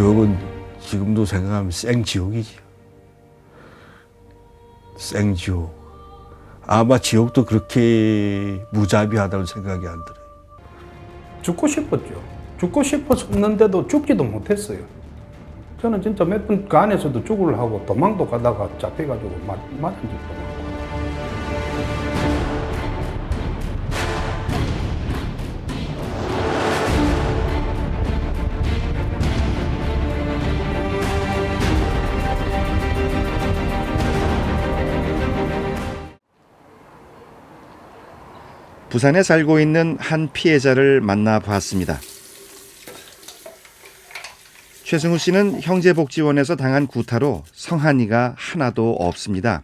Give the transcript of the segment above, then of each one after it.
지옥은 지금도 생각하면 생지옥이지요. 생지옥. 아마 지옥도 그렇게 무자비하다는 생각이 안 들어요. 죽고 싶었죠. 죽고 싶었는데도 죽지도 못했어요. 저는 진짜 몇 번 그 안에서도 죽으려고 도망도 가다가 잡혀가지고 맞은 적도 많고. 부산에 살고 있는 한 피해자를 만나봤습니다. 최승우 씨는 형제복지원에서 당한 구타로 성한이가 하나도 없습니다.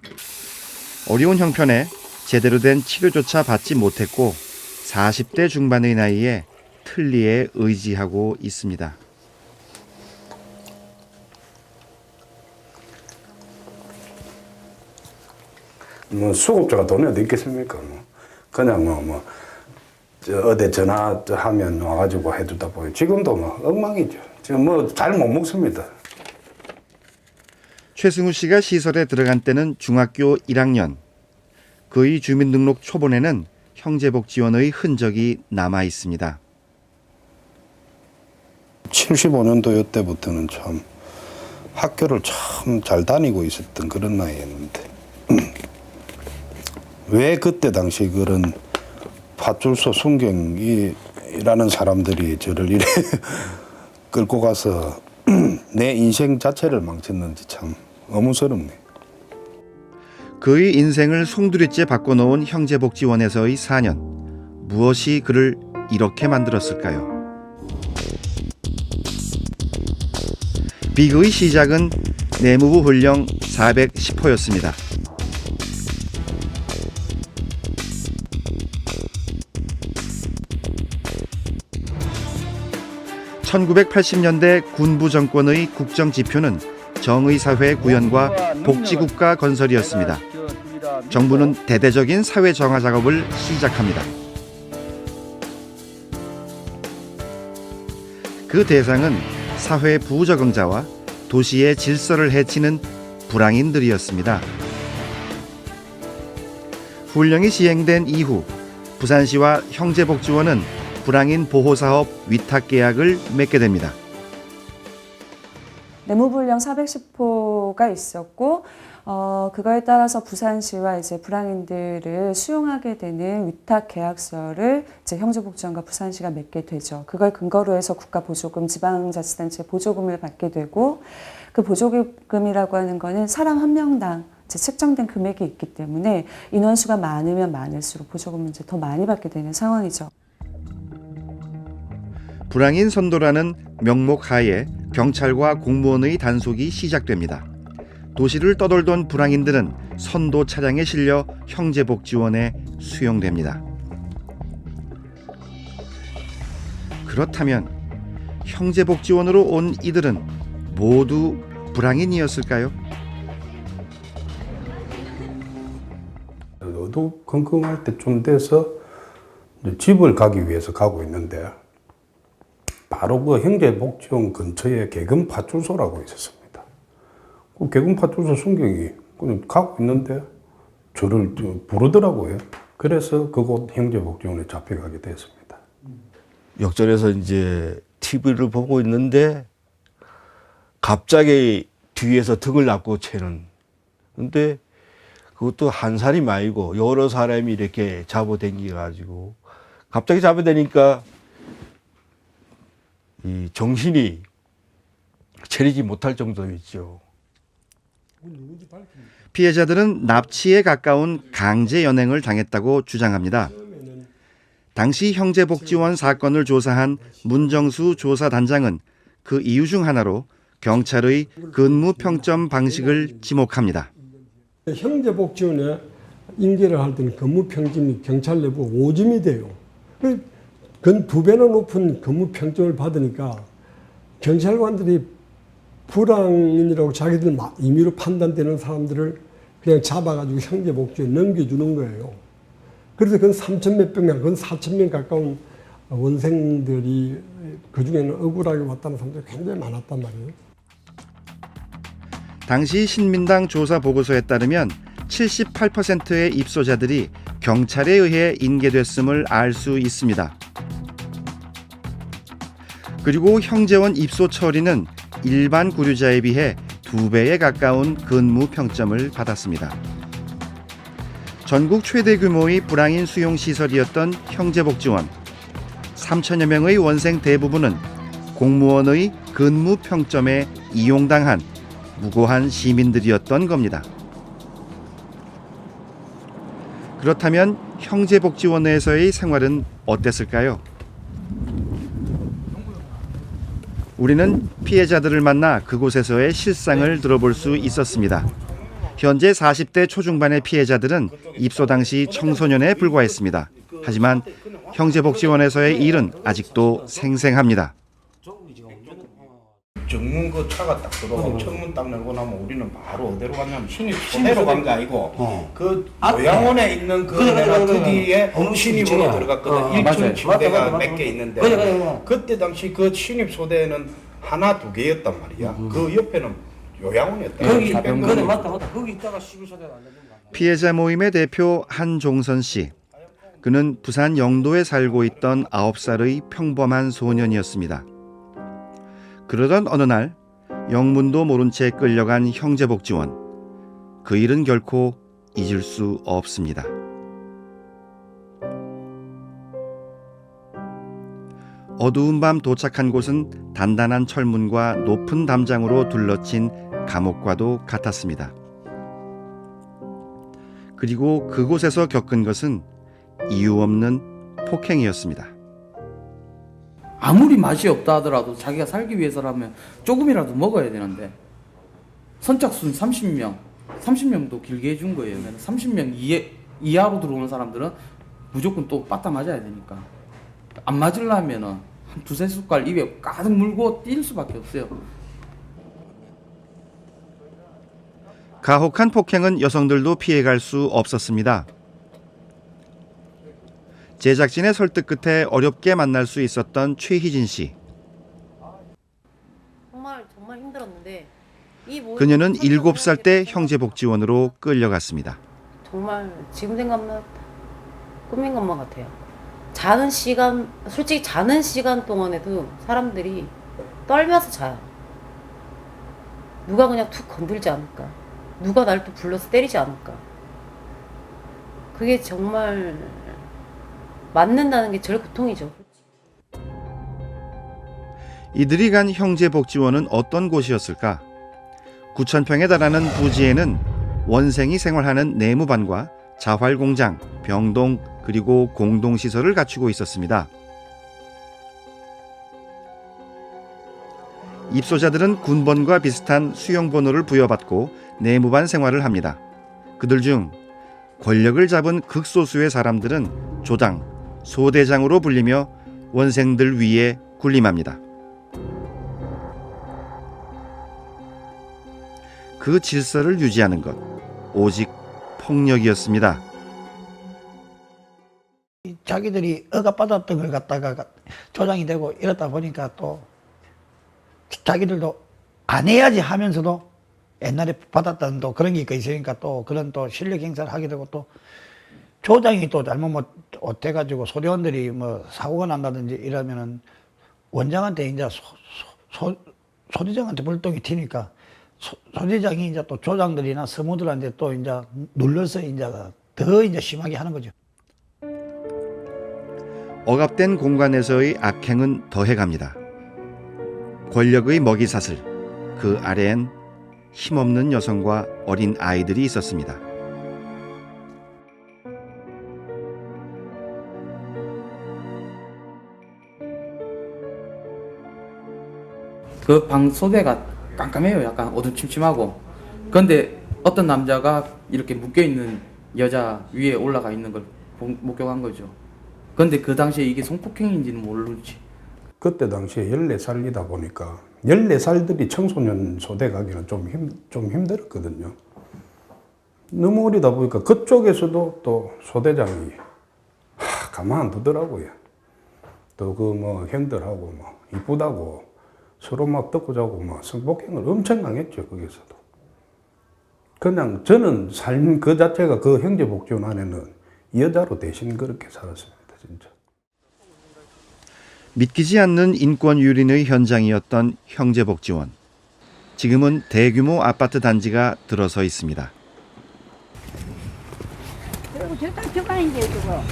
어려운 형편에 제대로 된 치료조차 받지 못했고 40대 중반의 나이에 틀니에 의지하고 있습니다. 뭐 수급자가 돈이 어디 있겠습니까? 그냥 어디 전화하면 와가지고 해주다 보니 지금도 엉망이죠. 지금 잘 못 먹습니다. 최승우 씨가 시설에 들어간 때는 중학교 1학년. 그의 주민등록 초본에는 형제복지원의 흔적이 남아 있습니다. 75년도 때부터는 참 학교를 참 잘 다니고 있었던 그런 나이였는데 왜 그때 당시 그런 파출소 순경이라는 사람들이 저를 이래 끌고 가서 내 인생 자체를 망쳤는지 참 어무스럽네. 그의 인생을 송두리째 바꿔놓은 형제복지원에서의 4년. 무엇이 그를 이렇게 만들었을까요? 비극의 시작은 내무부 훈령 410호였습니다. 1980년대 군부 정권의 국정 지표는 정의사회 구현과 복지국가 건설이었습니다. 정부는 대대적인 사회 정화 작업을 시작합니다. 그 대상은 사회 부적응자와 도시의 질서를 해치는 불황인들이었습니다. 훈령이 시행된 이후 부산시와 형제복지원은 불황인 보호사업 위탁계약을 맺게 됩니다. 내무불령 410호가 있었고 그거에 따라서 부산시와 이제 불황인들을 수용하게 되는 위탁 계약서를 이제 형제복지원과 부산시가 맺게 되죠. 그걸 근거로 해서 국가보조금, 지방자치단체 보조금을 받게 되고 그 보조금이라고 하는 거는 사람 한 명당 책정된 금액이 있기 때문에 인원수가 많으면 많을수록 보조금을 이제 더 많이 받게 되는 상황이죠. 불황인 선도라는 명목 하에 경찰과 공무원의 단속이 시작됩니다. 도시를 떠돌던 불황인들은 선도 차량에 실려 형제복지원에 수용됩니다. 그렇다면 형제복지원으로 온 이들은 모두 불황인이었을까요? 어두컴컴할 때쯤 돼서 집을 가기 위해서 가고 있는데 바로 그 형제복지원 근처에 계금파출소라고 있었습니다. 그 계금파출소 순경이 그냥 가고 있는데 저를 부르더라고요. 그래서 그곳 형제복지원에 잡혀가게 됐습니다. 역전에서 이제 TV를 보고 있는데 갑자기 뒤에서 등을 납고 채는. 근데 그것도 한 사람이 아니고 여러 사람이 이렇게 잡아당겨가지고 갑자기 잡아대니까 이 정신이 차리지 못할 정도였죠. 피해자들은 납치에 가까운 강제 연행을 당했다고 주장합니다. 당시 형제복지원 사건을 조사한 문정수 조사단장은 그 이유 중 하나로 경찰의 근무 평점 방식을 지목합니다. 형제복지원에 인계를 할 때는 근무 평점이 경찰 내부 5점이 돼요. 근 2배나 높은 근무 평점을 받으니까 경찰관들이 불황인이라고 자기들 임의로 판단되는 사람들을 그냥 잡아가지고 형제복지원에 넘겨주는 거예요. 그래서 그건 3천 몇 명, 그건 4천 명 가까운 원생들이 그 중에는 억울하게 왔다는 사람들이 굉장히 많았단 말이에요. 당시 신민당 조사 보고서에 따르면 78%의 입소자들이 경찰에 의해 인계됐음을 알 수 있습니다. 그리고 형제원 입소 처리는 일반 구류자에 비해 2배에 가까운 근무 평점을 받았습니다. 전국 최대 규모의 불황인 수용시설이었던 형제복지원. 3천여 명의 원생 대부분은 공무원의 근무 평점에 이용당한 무고한 시민들이었던 겁니다. 그렇다면 형제복지원에서의 생활은 어땠을까요? 우리는 피해자들을 만나 그곳에서의 실상을 들어볼 수 있었습니다. 현재 40대 초중반의 피해자들은 입소 당시 청소년에 불과했습니다. 하지만 형제복지원에서의 일은 아직도 생생합니다. 정문 그 차가 딱 들어가고 창문 딱 열고 나면 우리는 바로 어디로 갔냐면 신입 소대로 간 게 아니고 그 요양원에 있는 그 내가 드디에 신입으로 들어갔거든. 1층 침대가 몇 개 있는데 그때 당시 그 신입 소대는 하나 두 개였단 말이야. 그 옆에는 요양원이었다. 거기 맞다. 거기 있다가 11소대가 안 되는 거. 피해자 모임의 대표 한종선 씨. 그는 부산 영도에 살고 있던 9살의 평범한 소년이었습니다. 그러던 어느 날 영문도 모른 채 끌려간 형제복지원. 그 일은 결코 잊을 수 없습니다. 어두운 밤 도착한 곳은 단단한 철문과 높은 담장으로 둘러친 감옥과도 같았습니다. 그리고 그곳에서 겪은 것은 이유 없는 폭행이었습니다. 아무리 맛이 없다 하더라도 자기가 살기 위해서라면 조금이라도 먹어야 되는데 선착순 30명도 길게 해준 거예요. 30명 이하로 들어오는 사람들은 무조건 또 빠따 맞아야 되니까 안 맞으려면은 한 두세 숟갈 입에 가득 물고 뛸 수밖에 없어요. 가혹한 폭행은 여성들도 피해갈 수 없었습니다. 제작진의 설득 끝에 어렵게 만날 수 있었던 최희진 씨. 정말 힘들었는데 그녀는 7살 때 형제복지원으로 끌려갔습니다. 정말 지금 생각하면 꿈인 것만 같아요. 솔직히 자는 시간 동안에도 사람들이 떨면서 자요. 누가 그냥 툭 건들지 않을까? 누가 날 또 불러서 때리지 않을까? 그게 정말 맞는다는 게 제일 고통이죠. 이들이 간 형제복지원은 어떤 곳이었을까? 9,000평에 달하는 부지에는 원생이 생활하는 내무반과 자활공장, 병동, 그리고 공동시설을 갖추고 있었습니다. 입소자들은 군번과 비슷한 수용번호를 부여받고 내무반 생활을 합니다. 그들 중 권력을 잡은 극소수의 사람들은 조장, 소대장으로 불리며 원생들 위에 군림합니다. 그 질서를 유지하는 것, 오직 폭력이었습니다. 자기들이 억압받았던 걸 갖다가 조장이 되고 이러다 보니까 또 자기들도 안 해야지 하면서도 옛날에 받았던 또 그런 게 있으니까 또 그런 또 실력 행사를 하게 되고 또 조장이 또 잘못 어때가지고 소대원들이 뭐 사고가 난다든지 이러면은 원장한테 이제 소대장한테 불똥이 튀니까 소대장이 이제 또 조장들이나 서무들한테 또 이제 눌러서 이제 더 이제 심하게 하는 거죠. 억압된 공간에서의 악행은 더해갑니다. 권력의 먹이사슬, 그 아래엔 힘없는 여성과 어린 아이들이 있었습니다. 그 방 소대가 깜깜해요. 약간 어두침침하고. 그런데 어떤 남자가 이렇게 묶여있는 여자 위에 올라가 있는 걸 목격한 거죠. 그런데 그 당시에 이게 성폭행인지는 모르지. 그때 당시에 14살이다 보니까 14살들이 청소년 소대 가기는 좀 힘들었거든요. 너무 어리다 보니까 그쪽에서도 또 소대장이 가만 안 두더라고요. 또 그 뭐 형들하고 뭐 이쁘다고 서로 막 듣고 자고 뭐 성폭행을 엄청 당했죠, 거기서도. 그냥 저는 삶 그 자체가 그 형제복지원 안에는 여자로 대신 그렇게 살았습니다, 진짜. 믿기지 않는 인권 유린의 현장이었던 형제복지원. 지금은 대규모 아파트 단지가 들어서 있습니다. 그리고 저쪽 저가인데 저거.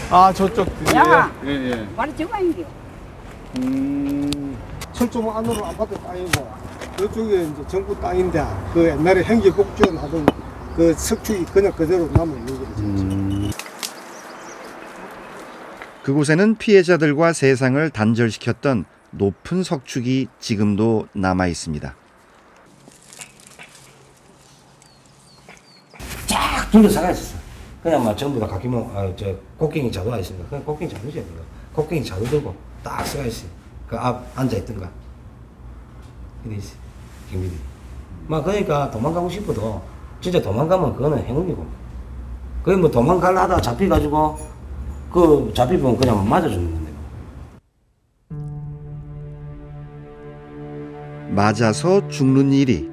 아 저쪽 야, 예. 바로 저가인데. 철좀 안으로 아파트 땅이고 저쪽에 이제 정부 땅인데 그 옛날에 행제복지원 하던 그 석축이 그냥 그대로 남아 있는 거죠. 그곳에는 피해자들과 세상을 단절시켰던 높은 석축이 지금도 남아 있습니다. 쫙 둘러싸가 있었어. 그냥 막 전부 다 각기면 저 곡괭이 자루가 있습니다. 그냥 곡괭이 자루죠. 곡괭이 자루 들고 딱 쓰가 있어요. 그 앞 앉아 있던가. 이래 있어. 경비들이. 막 그러니까 도망가고 싶어도 진짜 도망가면 그거는 행운이고. 거의 뭐 도망가려 하다가 잡혀가지고 그 잡히면 그냥 맞아 죽는 건데. 맞아서 죽는 일이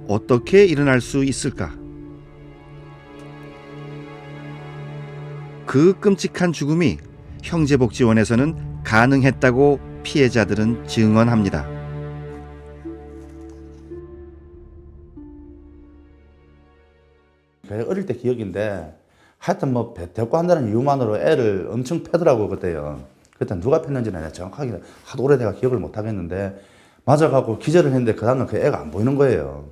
어떻게 일어날 수 있을까? 그 끔찍한 죽음이 형제복지원에서는 가능했다고 피해자들은 증언합니다. 어릴 때 기억인데 하여튼 뭐 데리고 한다는 이유만으로 애를 엄청 패더라고 그때요. 그때 누가 팼는지는 내가 정확하게 하도 오래돼가 기억을 못 하겠는데 맞아갖고 기절을 했는데 그 다음날 그 애가 안 보이는 거예요.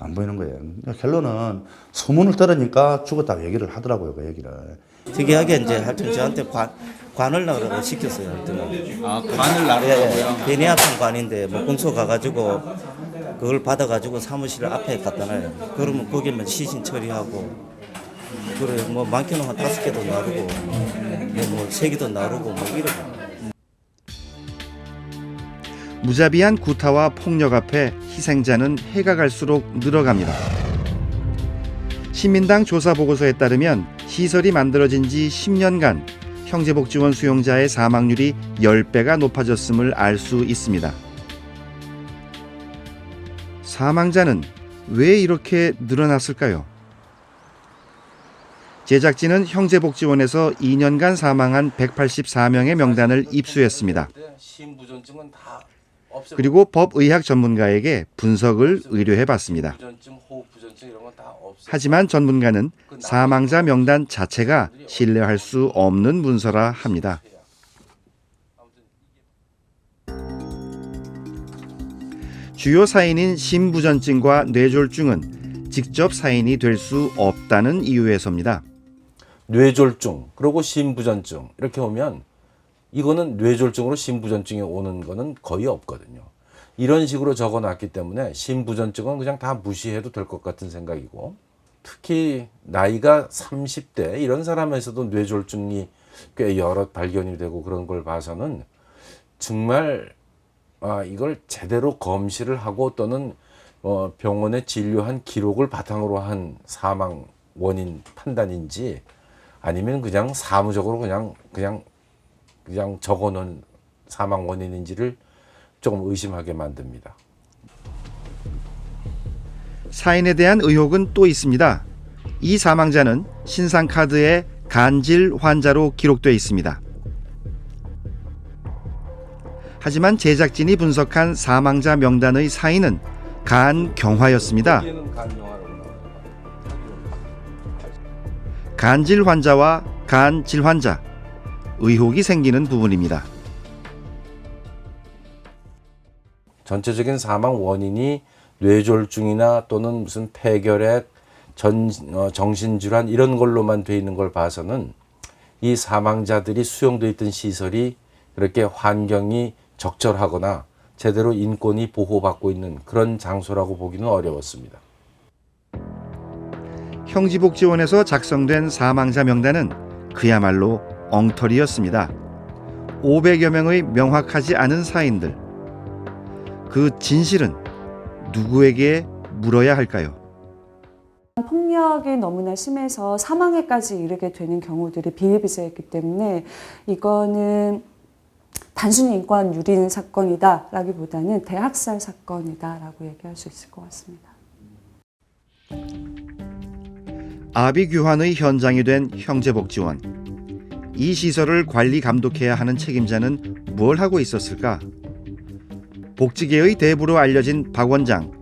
안 보이는 거예요. 그러니까 결론은 소문을 들으니까 죽었다고 얘기를 하더라고요, 그 얘기를. 특이하게 이제 하여튼 저한테 관을 나가라고 시켰어요. 하여튼. 아, 관을 나르라고요? 베네아판 관인데 목공소 가가지고 그걸 받아가지고 사무실 앞에 갖다 놔요. 그러면 거기만 시신 처리하고 그래 뭐 많게는 한 5개도 나르고 뭐 3개도 나르고 뭐 이러고. 무자비한 구타와 폭력 앞에 희생자는 해가 갈수록 늘어갑니다. 시민당 조사 보고서에 따르면 시설이 만들어진 지 10년간 형제복지원 수용자의 사망률이 10배가 높아졌음을 알 수 있습니다. 사망자는 왜 이렇게 늘어났을까요? 제작진은 형제복지원에서 2년간 사망한 184명의 명단을 입수했습니다. 그리고 법의학 전문가에게 분석을 의뢰해봤습니다. 하지만 전문가는 사망자 명단 자체가 신뢰할 수 없는 문서라 합니다. 주요 사인인 심부전증과 뇌졸중은 직접 사인이 될 수 없다는 이유에서입니다. 뇌졸중, 그리고 심부전증 이렇게 오면 이거는 뇌졸중으로 심부전증이 오는 거는 거의 없거든요. 이런 식으로 적어놨기 때문에 심부전증은 그냥 다 무시해도 될 것 같은 생각이고, 특히 나이가 30대 이런 사람에서도 뇌졸중이 꽤 여러 발견이 되고 그런 걸 봐서는 정말 이걸 제대로 검시를 하고 또는 병원에 진료한 기록을 바탕으로 한 사망 원인 판단인지 아니면 그냥 사무적으로 그냥 적어놓은 사망 원인인지를 조금 의심하게 만듭니다. 사인에 대한 의혹은 또 있습니다. 이 사망자는 신상카드에 간질 환자로 기록되어 있습니다. 하지만 제작진이 분석한 사망자 명단의 사인은 간경화였습니다. 간질 환자와 간질 환자, 의혹이 생기는 부분입니다. 전체적인 사망 원인이 뇌졸중이나 또는 무슨 폐결핵, 정신질환 이런 걸로만 돼 있는 걸 봐서는 이 사망자들이 수용돼 있던 시설이 그렇게 환경이 적절하거나 제대로 인권이 보호받고 있는 그런 장소라고 보기는 어려웠습니다. 형지복지원에서 작성된 사망자 명단은 그야말로 엉터리였습니다. 500여 명의 명확하지 않은 사인들. 그 진실은 누구에게 물어야 할까요? 폭력이 너무나 심해서 사망에까지 이르게 되는 경우들이 비일비재했기 때문에 이거는 단순히 인권 유린 사건이다라기보다는 대학살 사건이다라고 얘기할 수 있을 것 같습니다. 아비규환의 현장이 된 형제복지원. 이 시설을 관리 감독해야 하는 책임자는 뭘 하고 있었을까? 복지계의 대부로 알려진 박 원장.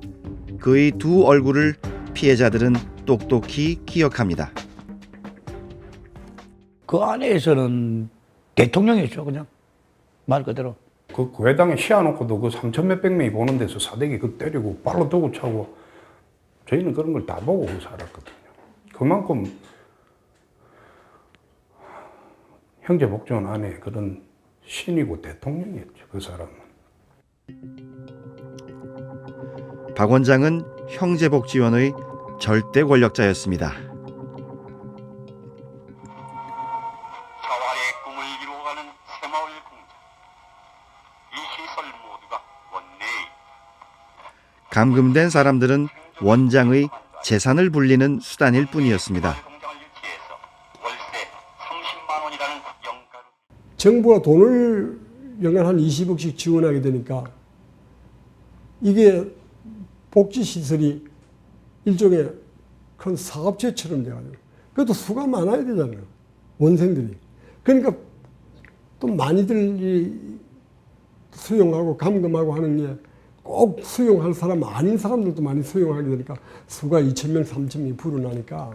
그의 두 얼굴을 피해자들은 똑똑히 기억합니다. 그 안에서는 대통령이었죠, 그냥. 말 그대로. 그 교회당에 씌워놓고도 그 3천 몇백 명이 보는 데서 사대기 그 때리고 발로 두고 차고 저희는 그런 걸 다 보고 살았거든요. 그만큼 형제복지원 안에 그런 신이고 대통령이었죠, 그 사람은. 박 원장은 형제복지원의 절대 권력자였습니다. 자활의 꿈을 이루어가는 새마을 공장. 이 시설 모두가 원내의 감금된 사람들은 원장의 재산을 불리는 수단일 뿐이었습니다. 정부가 돈을 연간 한 20억씩 지원하게 되니까 이게 복지시설이 일종의 큰 사업체처럼 돼가지고 그래도 수가 많아야 되잖아요. 원생들이. 그러니까 또 많이들이 수용하고 감금하고 하는 게 꼭 수용할 사람 아닌 사람들도 많이 수용하게 되니까 수가 2,000명, 3,000명이 불어나니까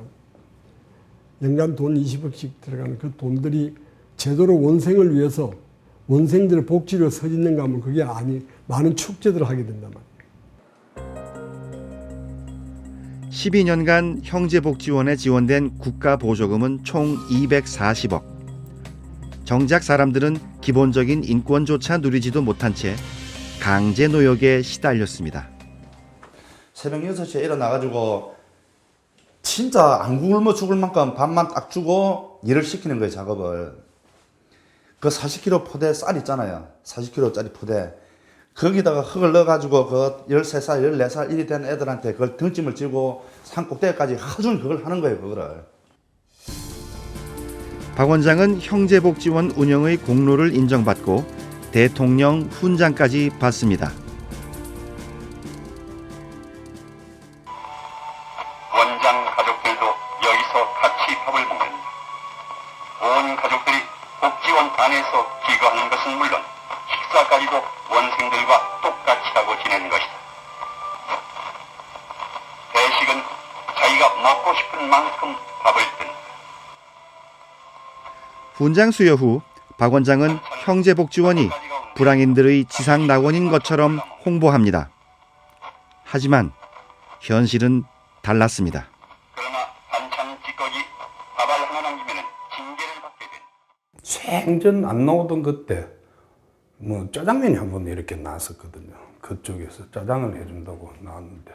연간 돈 20억씩 들어가는 그 돈들이 제대로 원생을 위해서 원생들의 복지를 서짓는가 하면 그게 아니 많은 축제들을 하게 된단 말이에요. 12년간 형제복지원에 지원된 국가 보조금은 총 240억. 정작 사람들은 기본적인 인권조차 누리지도 못한 채 강제 노역에 시달렸습니다. 새벽 6시에 일어나가지고 진짜 안 굶어 죽을 만큼 밥만 딱 주고 일을 시키는 거예요, 작업을. 그 40kg 포대 쌀 있잖아요. 40kg짜리 포대. 거기다가 흙을 넣어가지고 그 13살, 14살 일이 된 애들한테 그걸 등짐을 지고 산 꼭대기까지 하루 종일 그걸 하는 거예요, 그거를. 박 원장은 형제복지원 운영의 공로를 인정받고 대통령 훈장까지 받습니다. 원장 가족들도 여기서 같이 밥을 먹는다. 온 가족들이 복지원 안에서 기거하는 것은 물론 식사까지도 원생들과 똑같이 하고 지내는 것이다. 대식은 자기가 먹고 싶은 만큼 밥을 뜬다. 훈장 수여 후 박 원장은 형제복지원이 불황인들의 지상낙원인 것처럼 홍보합니다. 하지만 현실은 달랐습니다. 그러나 반찬 찌꺼기 밥알 하나 남기면 징계를 받게 된다. 생전 안 나오던 그때 뭐 짜장면이 한 번 이렇게 나왔었거든요. 그쪽에서 짜장을 해준다고 나왔는데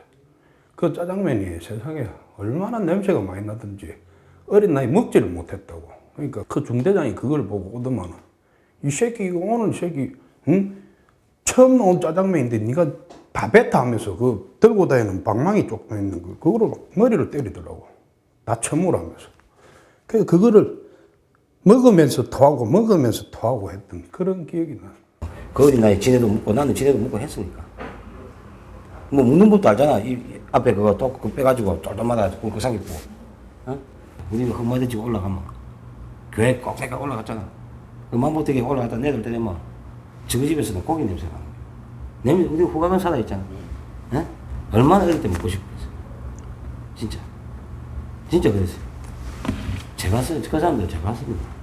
그 짜장면이 세상에 얼마나 냄새가 많이 나든지 어린 나이 먹지를 못했다고. 그러니까 그 중대장이 그걸 보고 오더만 이 새끼 이거 오늘 새끼 응? 처음 나온 짜장면인데 네가 다 뱉다 하면서 그 들고 다니는 방망이 쪽도 있는 거 그거로 머리를 때리더라고. 나 처먹으라면서. 그래서 그거를 먹으면서 토하고 했던 그런 기억이 나. 그 어린 나이에 지네도 묻고 나는 지네도 묻고 했으니까. 뭐 묻는 법도 알잖아. 이 앞에 그거 또 그거 빼가지고 쫄쫄마다 꿀꿀 삼기고. 어? 우리가 흙마저 지고 올라가면 교회 꼭대기가 올라갔잖아. 그 만보되게 올라갔다 내들 때 되면 저희 집에서는 고기 냄새가 나는 거야. 냄새 우리 후가면 살아있잖아. 어? 얼마나 어릴 때 먹고 싶었어. 진짜 그랬어요. 제가 그 사람들 제가 봤습니다.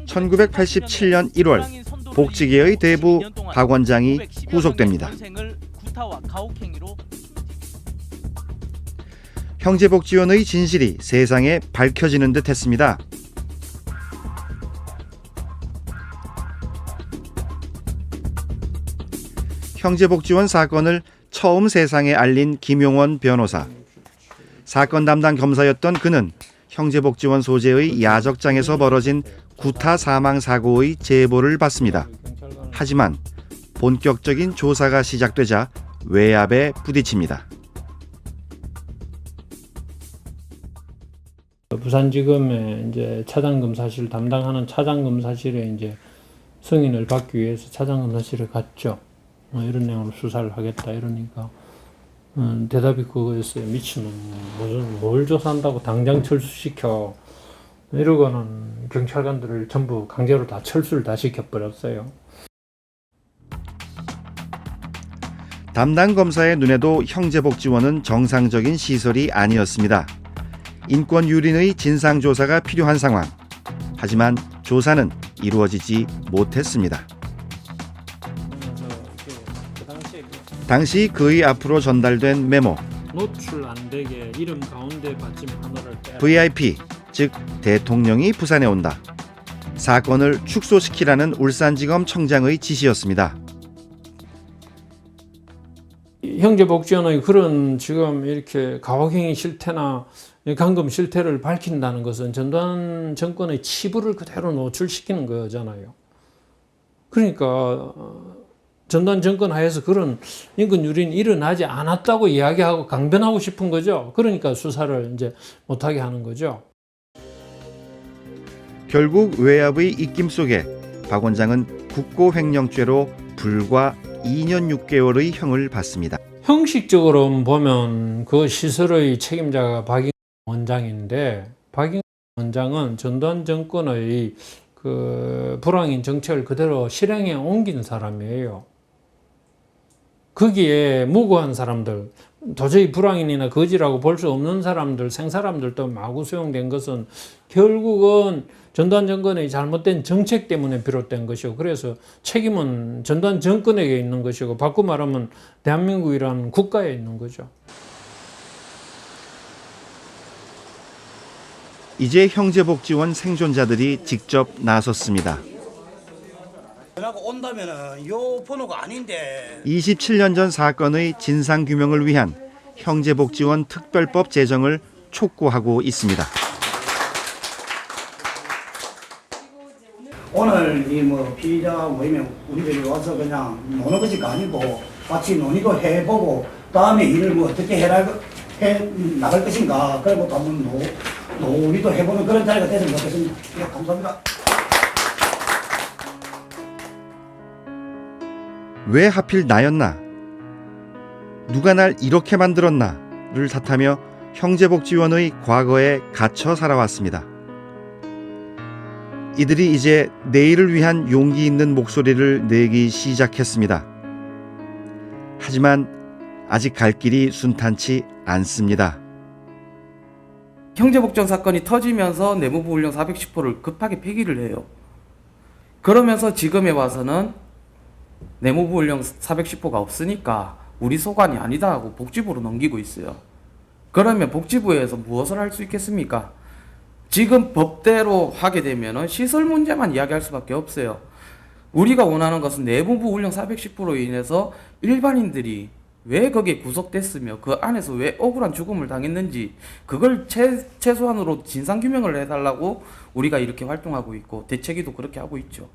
1987년 1월 복지계의 대부 박 원장이 구속됩니다. 형제복지원의 진실이 세상에 밝혀지는 듯 했습니다. 형제복지원 사건을 처음 세상에 알린 김용원 변호사. 사건 담당 검사였던 그는 형제복지원 소재의 야적장에서 벌어진 구타 사망 사고의 제보를 받습니다. 하지만 본격적인 조사가 시작되자 외압에 부딪힙니다. 부산지검에 이제 차장검사실 담당하는 차장검사실에 이제 승인을 받기 위해서 차장검사실에 갔죠. 이런 내용으로 수사를 하겠다 이러니까 대답이 그거였어요. 미친놈, 무슨 뭘 조사한다고 당장 철수시켜. 이러고는 경찰관들을 전부 강제로 다 철수를 다 시켜버렸어요. 담당 검사의 눈에도 형제복지원은 정상적인 시설이 아니었습니다. 인권 유린의 진상조사가 필요한 상황. 하지만 조사는 이루어지지 못했습니다. 당시 그의 앞으로 전달된 메모. 노출 안 되게 이름 가운데 받침 하나를 빼라. VIP, 즉 대통령이 부산에 온다. 사건을 축소시키라는 울산지검 청장의 지시였습니다. 형제복지원의 그런 지금 이렇게 가혹행위 실태나 감금 실태를 밝힌다는 것은 전두환 정권의 치부를 그대로 노출시키는 거잖아요. 그러니까 전두환 정권 하에서 그런 인권 유린이 일어나지 않았다고 이야기하고 강변하고 싶은 거죠. 그러니까 수사를 이제 못하게 하는 거죠. 결국 외압의 입김 속에 박 원장은 국고횡령죄로 불과 2년 6개월의 형을 받습니다. 형식적으로 보면 그 시설의 책임자가 박잉 원장인데 박잉 원장은 전두환 정권의 그 불황인 정책을 그대로 실행에 옮긴 사람이에요. 거기에 무고한 사람들, 도저히 불황인이나 거지라고 볼 수 없는 사람들, 생사람들도 마구 수용된 것은 결국은 전두환 정권의 잘못된 정책 때문에 비롯된 것이고, 그래서 책임은 전두환 정권에게 있는 것이고, 바꾸고 말하면 대한민국이라는 국가에 있는 거죠. 이제 형제복지원 생존자들이 직접 나섰습니다. 전화가 온다면은 요 번호가 아닌데. 27년 전 사건의 진상규명을 위한 형제복지원 특별법 제정을 촉구하고 있습니다. 오늘 이 뭐 피의자 모임에 우리들이 와서 그냥 노는 것이 아니고 같이 논의도 해보고 다음에 일을 뭐 어떻게 해 나갈 것인가 그런 것도 한번 논의도 해보는 그런 자리가 됐으면 좋겠습니다. 예, 감사합니다. 왜 하필 나였나? 누가 날 이렇게 만들었나?를 탓하며 형제복지원의 과거에 갇혀 살아왔습니다. 이들이 이제 내일을 위한 용기 있는 목소리를 내기 시작했습니다. 하지만 아직 갈 길이 순탄치 않습니다. 형제복지원 사건이 터지면서 내무부 훈령 410호를 급하게 폐기를 해요. 그러면서 지금에 와서는 내무부 훈령 410호가 없으니까 우리 소관이 아니다 하고 복지부로 넘기고 있어요. 그러면 복지부에서 무엇을 할 수 있겠습니까? 지금 법대로 하게 되면 시설 문제만 이야기할 수밖에 없어요. 우리가 원하는 것은 내무부 훈령 410호로 인해서 일반인들이 왜 거기에 구속됐으며 그 안에서 왜 억울한 죽음을 당했는지 그걸 최소한으로 진상규명을 해달라고 우리가 이렇게 활동하고 있고 대책위도 그렇게 하고 있죠.